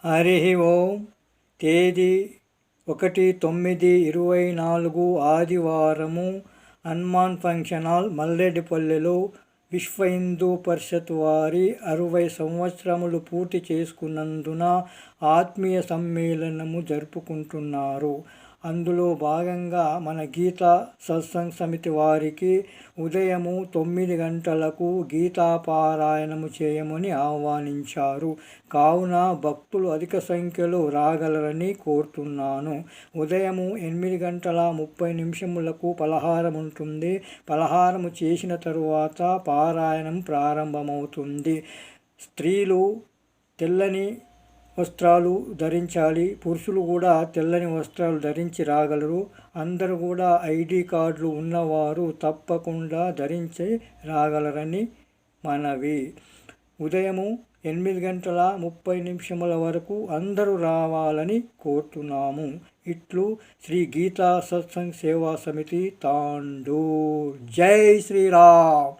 హరి ఓం. తేదీ 1/9/24 ఆదివారము. Hanuman function hall, మల్లెడిపల్లెలో విశ్వ హిందూ పరిషత్ వారి 60 సంవత్సరములు పూర్తి చేసుకున్నందున ఆత్మీయ సమ్మేళనము జరుపుకుంటున్నారు. అందులో భాగంగా మన గీతా సత్సంగ్ సమితి వారికి ఉదయము 9 గంటలకు గీతాపారాయణము చేయమని ఆహ్వానించారు. కావున భక్తులు అధిక సంఖ్యలో రాగలరని కోరుతున్నాను. ఉదయము 8:30 పలహారం ఉంటుంది. పలహారము చేసిన తరువాత పారాయణం ప్రారంభమవుతుంది. స్త్రీలు తెల్లని వస్త్రాలు ధరించాలి. పురుషులు కూడా తెల్లని వస్త్రాలు ధరించి రాగలరు. అందరూ కూడా ఐడి కార్డులు ఉన్నవారు తప్పకుండా ధరించి రాగలరని మనవి. ఉదయము 8:30 వరకు అందరూ రావాలని కోరుతున్నాము. ఇట్లు శ్రీ గీతా సత్సంగ్ సేవా సమితి తాండూర్. జై శ్రీరామ్.